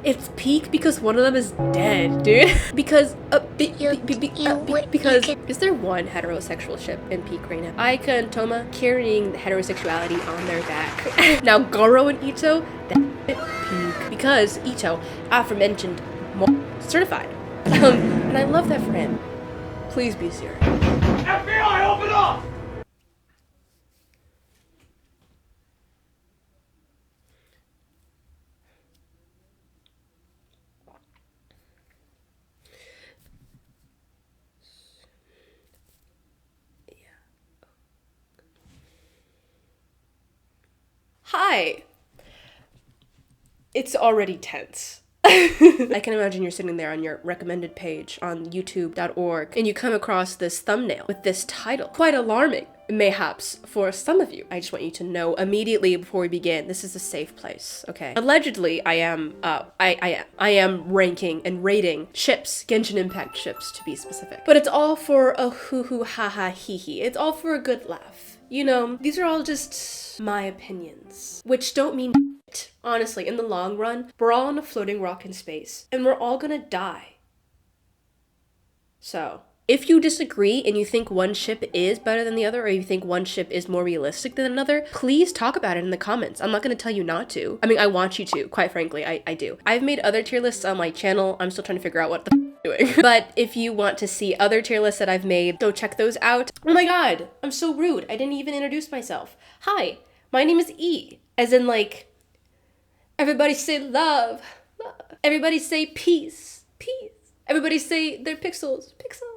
It's peak because one of them is dead, dude. Because is there one heterosexual ship in peak right now? Aika and Toma carrying the heterosexuality on their back. Now Goro and Ito, that peak. Because Ito, aforementioned, certified. And I love that for him. Please be serious. FBI, open up! Hi. It's already tense. I can imagine you're sitting there on your recommended page on youtube.org and you come across this thumbnail with this title. Quite alarming, mayhaps, for some of you. I just want you to know immediately before we begin, this is a safe place, okay? Allegedly, I am ranking and rating ships, Genshin Impact ships to be specific. But it's all for a hoo-hoo ha-ha hee-hee. It's all for a good laugh. You know, these are all just my opinions, which don't mean shit. Honestly, in the long run, we're all on a floating rock in space, and we're all gonna die. So, if you disagree and you think one ship is better than the other, or you think one ship is more realistic than another, please talk about it in the comments. I'm not gonna tell you not to. I mean, I want you to, quite frankly, I do. I've made other tier lists on my channel. I'm still trying to figure out what the I'm doing. But if you want to see other tier lists that I've made, go check those out. Oh my god, I'm so rude. I didn't even introduce myself. Hi, my name is E, as in like, everybody say love. Everybody say peace. Peace. Everybody say they're pixels. Pixels.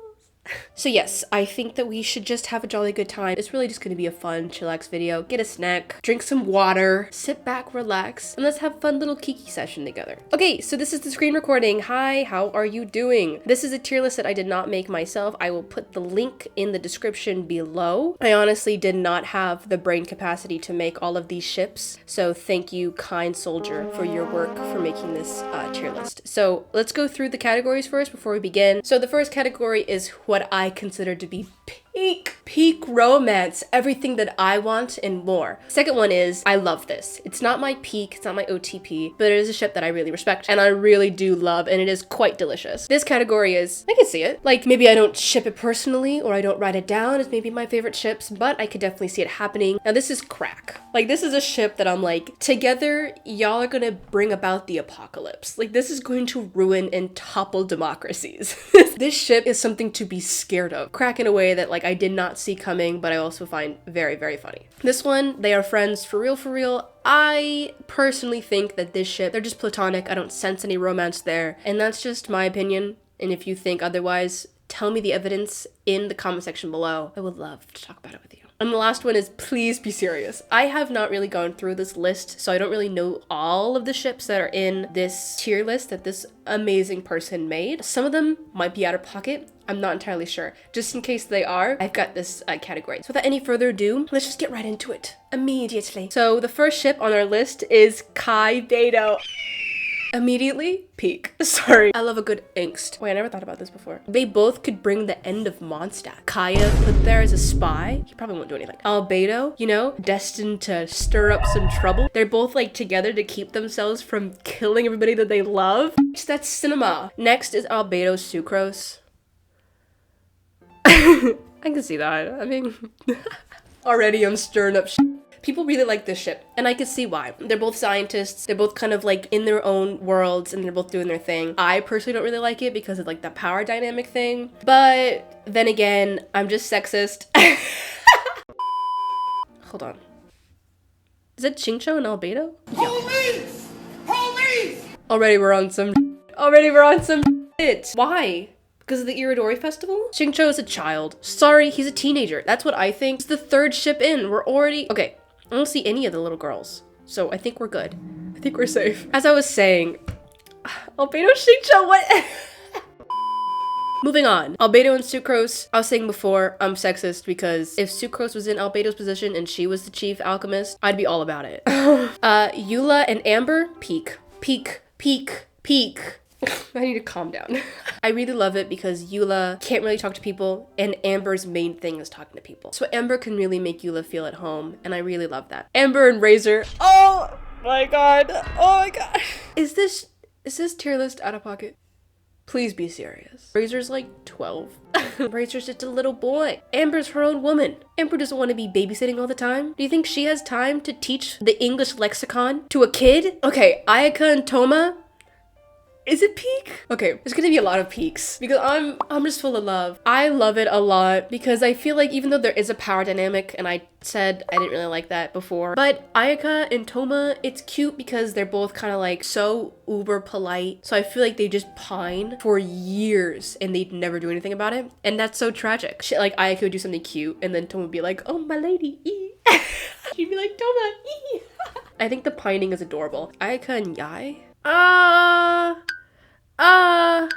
So yes, I think that we should just have a jolly good time. It's really just gonna be a fun, chillax video. Get a snack, drink some water, sit back, relax, and let's have a fun little kiki session together. Okay, so this is the screen recording. Hi, how are you doing? This is a tier list that I did not make myself. I will put the link in the description below. I honestly did not have the brain capacity to make all of these ships, so thank you, kind soldier, for your work for making this tier list. So let's go through the categories first before we begin. So the first category is what I consider to be peak romance, everything that I want and more. Second one is, I love this. It's not my peak, it's not my OTP, but it is a ship that I really respect and I really do love, and it is quite delicious. This category is, I can see it. Like, maybe I don't ship it personally, or I don't write it down as maybe my favorite ships, but I could definitely see it happening. Now this is crack. Like, this is a ship that I'm like, together, y'all are gonna bring about the apocalypse. Like, this is going to ruin and topple democracies. This ship is something to be scared of. Crack in a way that, like, I did not see coming, but I also find very, very funny. This one, they are friends for real, for real. I personally think that this ship, they're just platonic. I don't sense any romance there, and that's just my opinion. And if you think otherwise, tell me the evidence in the comment section below. I would love to talk about it with you. And the last one is, please be serious. I have not really gone through this list, so I don't really know all of the ships that are in this tier list that this amazing person made. Some of them might be out of pocket. I'm not entirely sure. Just in case they are, I've got this category. So without any further ado, let's just get right into it immediately. So the first ship on our list is Kaeya. Immediately, peak. Sorry. I love a good angst. Wait, I never thought about this before. They both could bring the end of Mondstadt. Kaeya put there as a spy. He probably won't do anything. Albedo, you know, destined to stir up some trouble. They're both like together to keep themselves from killing everybody that they love. That's cinema. Next is Albedo Sucrose. I can see that. I mean, already I'm stirring up shit. People really like this ship, and I can see why. They're both scientists, they're both kind of like in their own worlds, and they're both doing their thing. I personally don't really like it because of like the power dynamic thing, but then again, I'm just sexist. Hold on. Is it Xingqiu and Albedo? Police! Police! Already we're on some shit. Why? Because of the Iridori festival? Xingqiu is a child. Sorry, he's a teenager. That's what I think. It's the third ship in. We're already... Okay, I don't see any of the little girls. So I think we're good. I think we're safe. As I was saying... Albedo, Xingqiu, what? Moving on. Albedo and Sucrose. I was saying before, I'm sexist because if Sucrose was in Albedo's position and she was the chief alchemist, I'd be all about it. Eula and Amber, peak. Peak. Peak. Peak. I need to calm down. I really love it because Eula can't really talk to people, and Amber's main thing is talking to people. So Amber can really make Eula feel at home, and I really love that. Amber and Razor. Oh my god. Oh my god. Is this Is this tier list out of pocket? Please be serious. Razor's like 12. Razor's just a little boy. Amber's her own woman. Amber doesn't want to be babysitting all the time. Do you think she has time to teach the English lexicon to a kid? Okay, Ayaka and Toma. Is it peak? Okay, there's gonna be a lot of peaks because I'm just full of love. I love it a lot because I feel like even though there is a power dynamic, and I said I didn't really like that before, but Ayaka and Toma, it's cute because they're both kind of like so uber polite. So I feel like they just pine for years and they'd never do anything about it. And that's so tragic. Shit, like Ayaka would do something cute and then Toma would be like, oh, my lady, ee. She'd be like, Toma, ee. I think the pining is adorable. Ayaka and Yae? I'm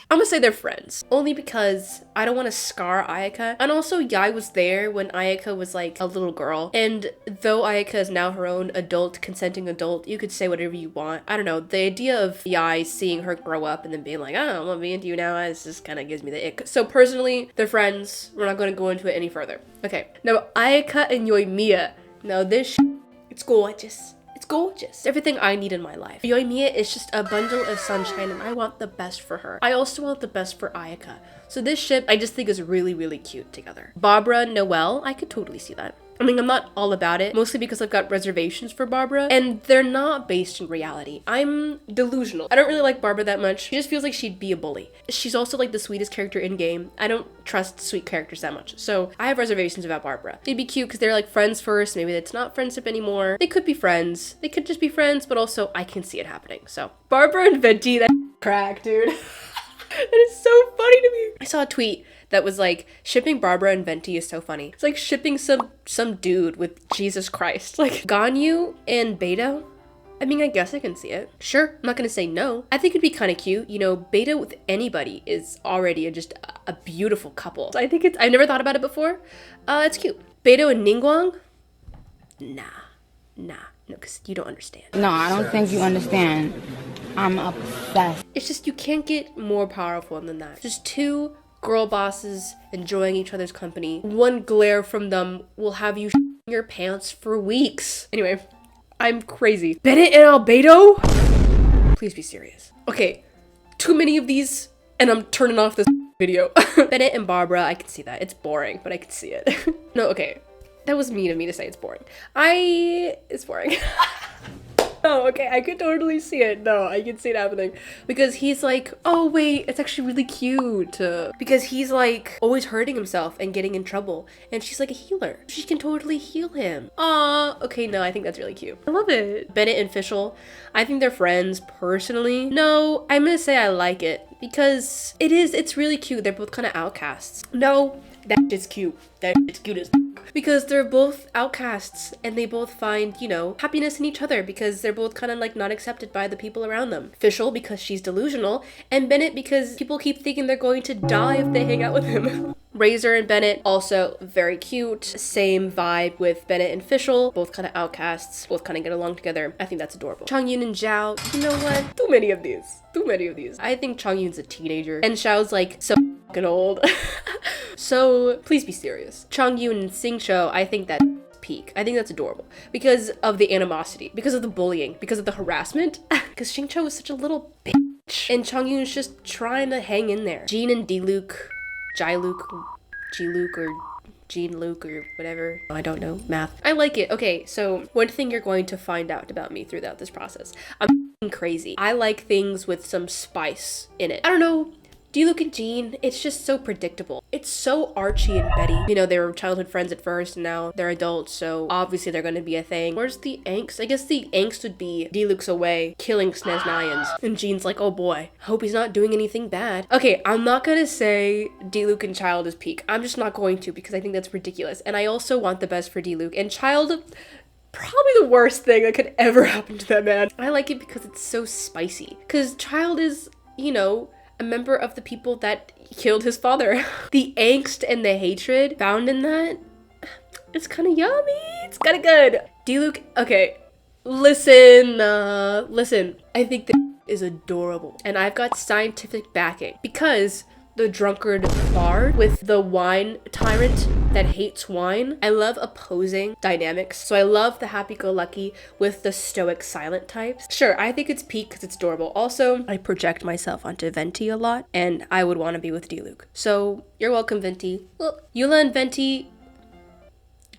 gonna say they're friends. Only because I don't want to scar Ayaka. And also Yae was there when Ayaka was like a little girl. And though Ayaka is now her own adult, consenting adult, you could say whatever you want. I don't know. The idea of Yae seeing her grow up and then being like, oh, I want to be into you now, it just kind of gives me the ick. So personally, they're friends. We're not going to go into it any further. Okay. Now Ayaka and Yoimiya. Now this it's gorgeous. It's gorgeous. Everything I need in my life. Yoimiya is just a bundle of sunshine and I want the best for her. I also want the best for Ayaka. So this ship I just think is really, really cute together. Barbara, Noelle, I could totally see that. I mean, I'm not all about it, mostly because I've got reservations for Barbara, and they're not based in reality. I'm delusional. I don't really like Barbara that much. She just feels like she'd be a bully. She's also like the sweetest character in game. I don't trust sweet characters that much, so I have reservations about Barbara. They'd be cute because they're like friends first. Maybe it's not friendship anymore. They could be friends. They could just be friends, but also I can see it happening. So Barbara and Venti, that crack, dude. That is so funny to me. I saw a tweet that was like, shipping Barbara and Venti is so funny. It's like shipping some dude with Jesus Christ. Like Ganyu and Beto. I mean, I guess I can see it. Sure, I'm not gonna say no. I think it'd be kind of cute. You know, Beto with anybody is already just a beautiful couple. So I think I've never thought about it before. It's cute. Beto and Ningguang? Nah. No, because you don't understand. No, I don't think you understand. I'm obsessed. It's just you can't get more powerful than that. Just two girl bosses enjoying each other's company. One glare from them will have you in your pants for weeks. Anyway, I'm crazy. Bennett and Albedo? Please be serious. Okay, too many of these and I'm turning off this video. Bennett and Barbara, I can see that. It's boring, but I can see it. No, okay. That was mean of me to say it's boring. It's boring. Oh, okay, I could totally see it. No, I can see it happening. Because he's like, oh wait, it's actually really cute. Because he's like always hurting himself and getting in trouble. And she's like a healer. She can totally heal him. Aw, okay, no, I think that's really cute. I love it. Bennett and Fischl, I think they're friends personally. No, I'm gonna say I like it. Because it's really cute. They're both kind of outcasts. No, that shit's cute. That shit's cute as because they're both outcasts and they both find, you know, happiness in each other because they're both kind of like not accepted by the people around them. Fischl because she's delusional and Bennett because people keep thinking they're going to die if they hang out with him. Razor and Bennett also very cute. Same vibe with Bennett and Fischl. Both kind of outcasts. Both kind of get along together. I think that's adorable. Chongyun and Zhao. You know what? Too many of these. Too many of these. I think Chongyun's a teenager and Xiao's like so fucking old. So please be serious. Chongyun and Xingqiu, I think that's peak. I think that's adorable because of the animosity, because of the bullying, because of the harassment. Because Xingqiu is such a little bitch and Chongyun's just trying to hang in there. Jean and Diluc, Jiluc, G-Luc or Jean-Luc or whatever. I don't know math. I like it. Okay, so one thing you're going to find out about me throughout this process. I'm crazy. I like things with some spice in it. I don't know. Diluc and Jean, it's just so predictable. It's so Archie and Betty. You know, they were childhood friends at first and now they're adults, so obviously they're gonna be a thing. Where's the angst? I guess the angst would be Diluc's away, killing Snezhnayans. And Jean's like, oh boy, I hope he's not doing anything bad. Okay, I'm not gonna say Diluc and Child is peak. I'm just not going to because I think that's ridiculous. And I also want the best for Diluc. And Child, probably the worst thing that could ever happen to that man. I like it because it's so spicy. Because Child is, you know, a member of the people that killed his father. The angst and the hatred found in that, it's kind of yummy. It's kind of good. Diluc, okay, listen. I think that is adorable. And I've got scientific backing because the drunkard bard with the wine tyrant that hates wine. I love opposing dynamics. So I love the happy-go-lucky with the stoic silent types. Sure, I think it's peak because it's adorable. Also, I project myself onto Venti a lot, and I would want to be with Diluc. So you're welcome, Venti. Well, Eula and Venti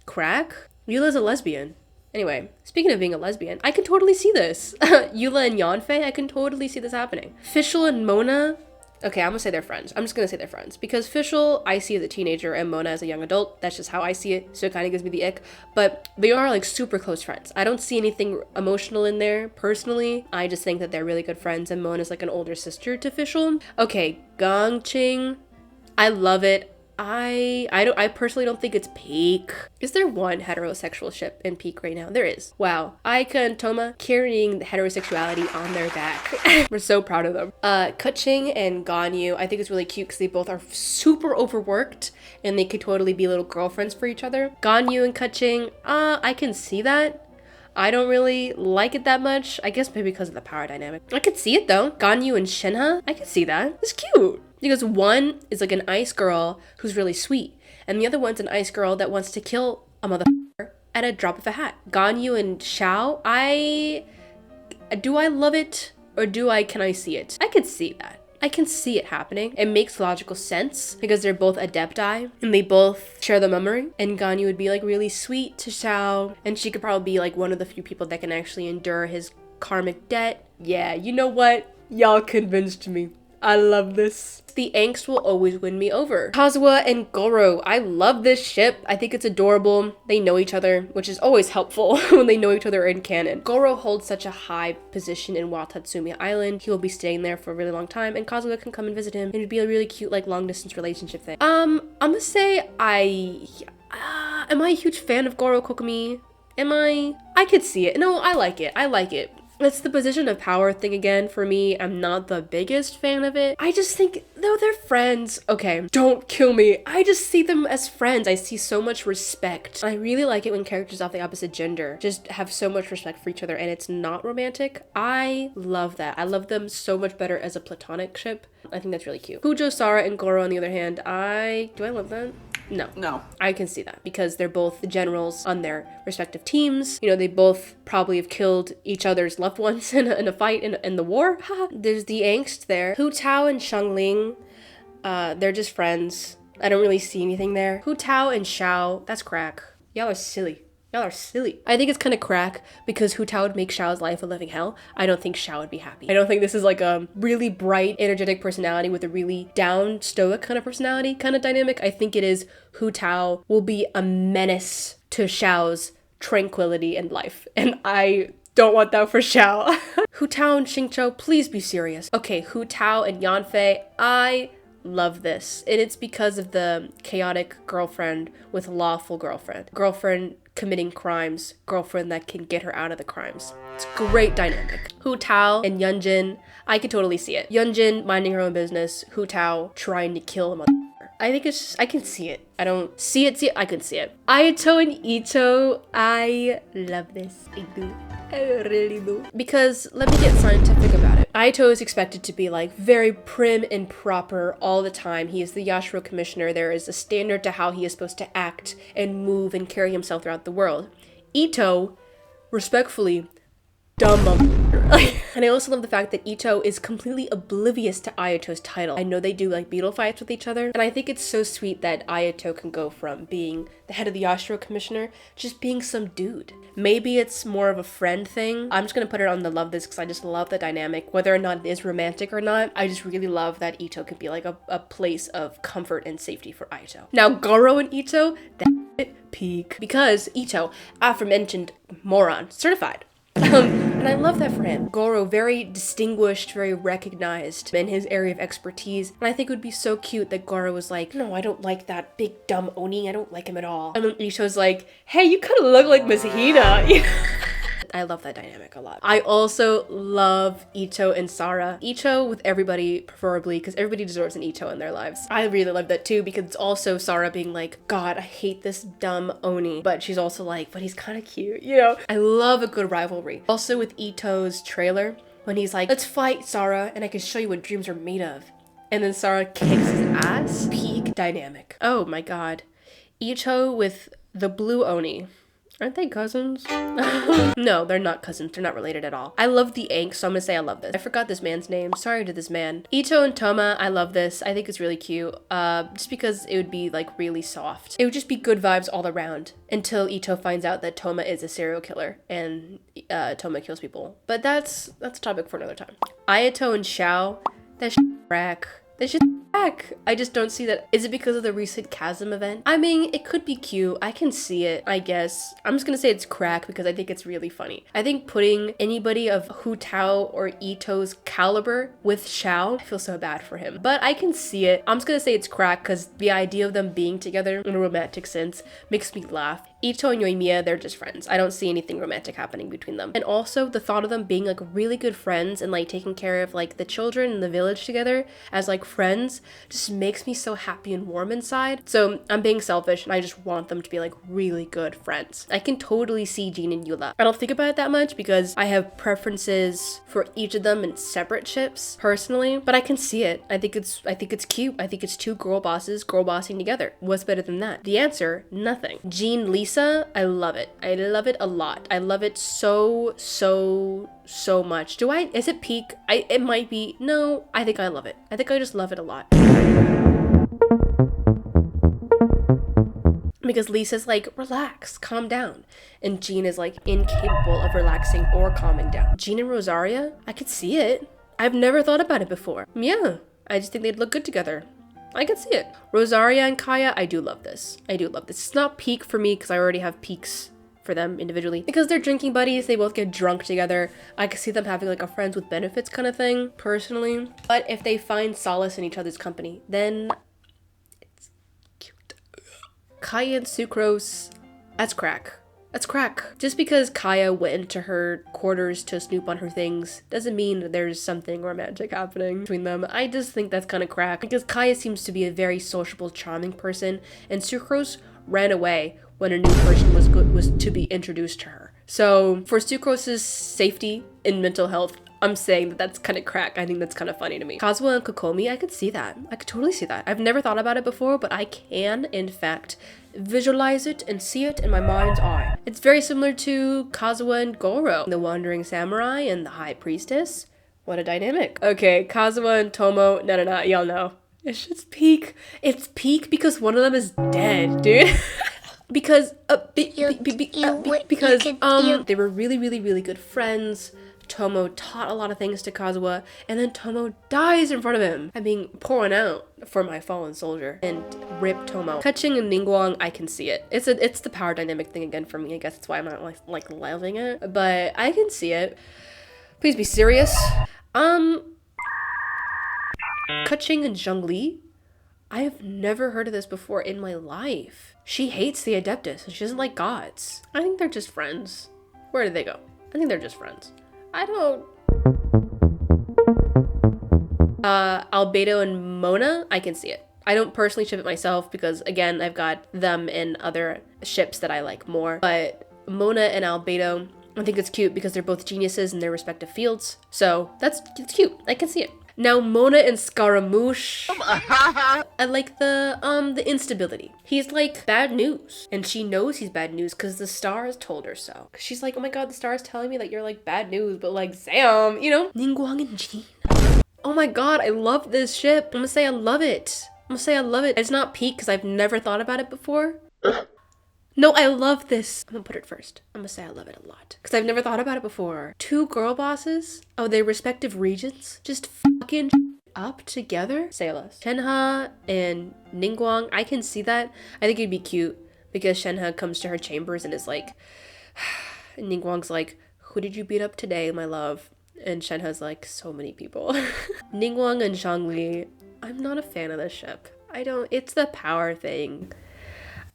crack? Eula's a lesbian. Anyway, speaking of being a lesbian, I can totally see this. Eula and Yanfei, I can totally see this happening. Fischl and Mona, okay, I'm gonna say they're friends. I'm just gonna say they're friends because Fischl, I see as a teenager and Mona as a young adult. That's just how I see it. So it kind of gives me the ick, but they are like super close friends. I don't see anything emotional in there personally. I just think that they're really good friends and Mona's like an older sister to Fischl. Okay, Gongqing, I love it. I personally don't think it's peak. Is there one heterosexual ship in peak right now? There is. Wow. Aika and Toma carrying the heterosexuality on their back. We're so proud of them. Keqing and Ganyu, I think it's really cute because they both are super overworked and they could totally be little girlfriends for each other. Ganyu and Keqing, I can see that. I don't really like it that much. I guess maybe because of the power dynamic. I could see it though. Ganyu and Shinha, I can see that. It's cute. Because one is like an ice girl who's really sweet, and the other one's an ice girl that wants to kill a motherfucker at a drop of a hat. Ganyu and Xiao, do I love it or can I see it? I could see that. I can see it happening. It makes logical sense because they're both adepti and they both share the memory. And Ganyu would be like really sweet to Xiao, and she could probably be like one of the few people that can actually endure his karmic debt. Yeah, you know what? Y'all convinced me. I love this. The angst will always win me over. Kazuha and Goro. I love this ship. I think it's adorable. They know each other, which is always helpful when they know each other in canon. Goro holds such a high position in Wild Tatsumi Island. He will be staying there for a really long time, and Kazuha can come and visit him. And it'd be a really cute, like, long-distance relationship thing. I'm gonna say am I a huge fan of Goro Kokomi? Am I? I could see it. No, I like it. I like it. It's the position of power thing again for me. I'm not the biggest fan of it. I just think, though they're friends. Okay, don't kill me. I just see them as friends. I see so much respect. I really like it when characters of the opposite gender just have so much respect for each other and it's not romantic. I love that. I love them so much better as a platonic ship. I think that's really cute. Fujo, Sara, and Goro on the other hand, do I love that? No. I can see that because they're both the generals on their respective teams. You know, they both probably have killed each other's loved ones in a fight in the war. There's the angst there. Hu Tao and Xiangling, they're just friends. I don't really see anything there. Hu Tao and Xiao, that's crack. Y'all are silly. Y'all are silly. I think it's kind of crack because Hu Tao would make Xiao's life a living hell. I don't think Xiao would be happy. I don't think this is like a really bright, energetic personality with a really down, stoic kind of personality kind of dynamic. I think it is Hu Tao will be a menace to Xiao's tranquility and life. And I don't want that for Xiao. Hu Tao and Xingqiu, please be serious. Okay, Hu Tao and Yanfei, I love this. And it's because of the chaotic girlfriend with lawful girlfriend. Girlfriend committing crimes, girlfriend that can get her out of the crimes. It's a great dynamic. Hu Tao and Yunjin, I could totally see it. Yunjin minding her own business, Hu Tao trying to kill a motherfucker. I think it's just, I can see it. I don't see it, I can see it. Ayato and Ito, I love this. I do. I really do. Because let me get scientific about it. Ayato is expected to be like very prim and proper all the time. He is the Yashiro commissioner. There is a standard to how he is supposed to act and move and carry himself throughout the world. Ito, respectfully, dumb. And I also love the fact that Ito is completely oblivious to Ayato's title. I know they do like beetle fights with each other, and I think it's so sweet that Ayato can go from being the head of the Yashiro commissioner just being some dude. Maybe it's more of a friend thing. I'm just gonna put it on the love this because I just love the dynamic. Whether or not it is romantic or not, I just really love that Ito can be like a place of comfort and safety for Ayato. Now Goro and Ito, that peak. Because Ito, aforementioned moron, certified. And I love that for him. Goro, very distinguished, very recognized in his area of expertise. And I think it would be so cute that Goro was like, no, I don't like that big dumb Oni. I don't like him at all. And then Ito's like, hey, you kind of look like Miss Hina. I love that dynamic a lot. I also love Ito and Sara. Ito with everybody, preferably, because everybody deserves an Ito in their lives. I really love that too, because it's also Sara being like, God, I hate this dumb Oni. But she's also like, but he's kind of cute, you know? I love a good rivalry. Also with Ito's trailer, when he's like, let's fight, Sara, and I can show you what dreams are made of. and then Sara kicks his ass. Peak dynamic. Oh my god. Icho with the blue Oni. Aren't they cousins? No, they're not cousins. They're not related at all. I love the Angst, so I'm gonna say I love this. I forgot this man's name. Sorry to this man. Icho and Toma, I love this. I think it's really cute. Just because it would be like really soft. It would just be good vibes all around until Icho finds out that Toma is a serial killer and Toma kills people. But that's a topic for another time. Ayato and Xiao, that shit crack. That shit crack. I just don't see that. Is it because of the recent Chasm event? I mean, it could be cute. I can see it, I guess. I'm just gonna say it's crack because I think it's really funny. I think putting anybody of Hu Tao or Ito's caliber with Xiao, I feel so bad for him. But I can see it. I'm just gonna say it's crack because the idea of them being together in a romantic sense makes me laugh. Ito and Yoimiya, they're just friends. I don't see anything romantic happening between them. And also the thought of them being like really good friends and like taking care of like the children in the village together as like friends just makes me so happy and warm inside. So I'm being selfish and I just want them to be like really good friends. I can totally see Jean and Eula. I don't think about it that much because I have preferences for each of them in separate ships personally, but I can see it. I think it's cute. I think it's two girl bosses girl bossing together. What's better than that? The answer, nothing. Jean, Lisa, I love it. I love it a lot. I love it so much. Is it peak? It might be. No, I think I love it. I think I just love it a lot. Because Lisa's like, relax, calm down. And Jean is like incapable of relaxing or calming down. Jean and Rosaria, I could see it. I've never thought about it before. Yeah, I just think they'd look good together. I can see it. Rosaria and Kaeya, I do love this. I do love this. It's not peak for me because I already have peaks for them individually. Because they're drinking buddies, they both get drunk together. I could see them having like a friends with benefits kind of thing, personally. But if they find solace in each other's company, then it's cute. Kaeya and Sucrose, that's crack. That's crack. Just because Kaeya went into her quarters to snoop on her things doesn't mean that there's something romantic happening between them. I just think that's kind of crack because Kaeya seems to be a very sociable, charming person, and Sucrose ran away when a new person was to be introduced to her. So for Sucrose's safety and mental health, I'm saying that that's kind of crack. I think that's kind of funny to me. Kazuha and Kokomi, I could see that. I could totally see that. I've never thought about it before, but I can, in fact, visualize it and see it in my mind's eye. It's very similar to Kazuha and Goro, the Wandering Samurai and the High Priestess. What a dynamic. Okay, Kazuha and Tomo, no, y'all know. It's just peak. It's peak because one of them is dead, dude. Because they were really good friends. Tomo taught a lot of things to Kazuha, and then Tomo dies in front of him. I'm being pouring out for my fallen soldier. And rip Tomo. Kaching and Ningguang, I can see it. It's the power dynamic thing again for me. I guess that's why I'm not like loving it, but I can see it. Please be serious. Kaching and Zhongli, I have never heard of this before in my life. She hates the Adeptus and she doesn't like gods. I think they're just friends. Where did they go? I think they're just friends. I don't... Albedo and Mona, I can see it. I don't personally ship it myself because, again, I've got them in other ships that I like more. But Mona and Albedo, I think it's cute because they're both geniuses in their respective fields. So it's cute. I can see it. Now Mona and Scaramouche, I like the instability. He's like bad news, and she knows he's bad news because the stars told her so. She's like, oh my god, the stars telling me that you're like bad news, but like Sam, you know? Ningguang and Jean. Oh my god, I love this ship. I'm gonna say I love it. It's not peak because I've never thought about it before. No, I love this. I'm gonna put it first. I'm gonna say I love it a lot because I've never thought about it before. Two girl bosses of their respective regions just fucking up together. Say less. Shenhe and Ningguang, I can see that. I think it'd be cute because Shenhe comes to her chambers and is like, and Ningguang's like, who did you beat up today, my love? And Shenhe's like, so many people. Ningguang and Zhongli, I'm not a fan of this ship. It's the power thing.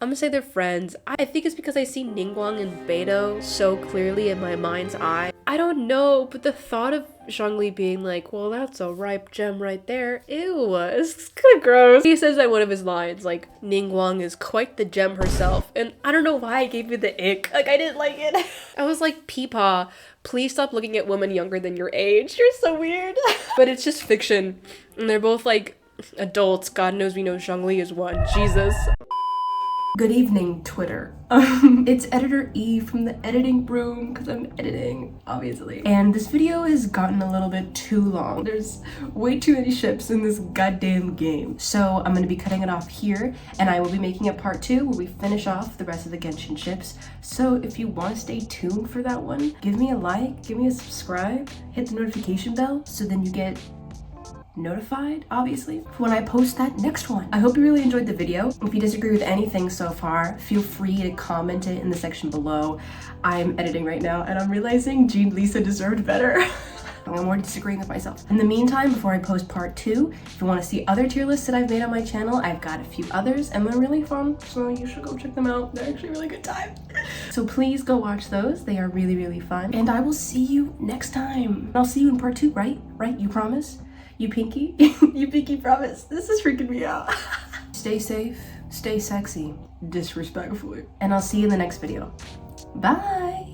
I'm gonna say they're friends. I think it's because I see Ningguang and Beidou so clearly in my mind's eye. I don't know, but the thought of Zhongli being like, well, that's a ripe gem right there. Ew, it's kind of gross. He says that one of his lines, like, Ningguang is quite the gem herself. And I don't know why I gave you the ick. Like, I didn't like it. I was like, Peepaw, please stop looking at women younger than your age. You're so weird. But it's just fiction. And they're both like Adults, God knows we know Zhongli is one. Jesus. Good evening, Twitter. It's Editor E from the editing room, because I'm editing, obviously. And this video has gotten a little bit too long. There's way too many ships in this goddamn game. So I'm gonna be cutting it off here, and I will be making a part 2 where we finish off the rest of the Genshin ships. So if you want to stay tuned for that one, give me a like, give me a subscribe, hit the notification bell, so then you get notified, obviously, when I post that next one. I hope you really enjoyed the video. If you disagree with anything so far, feel free to comment it in the section below. I'm editing right now and I'm realizing Jean Lisa deserved better. I'm more disagreeing with myself. In the meantime, before I post part 2, if you want to see other tier lists that I've made on my channel, I've got a few others and they're really fun, so you should go check them out. They're actually a really good time. So please go watch those. They are really, really fun. And I will see you next time. I'll see you in part 2, right? Right? You promise? You pinky? You pinky promise. This is freaking me out. Stay safe, stay sexy, disrespectfully. And I'll see you in the next video. Bye!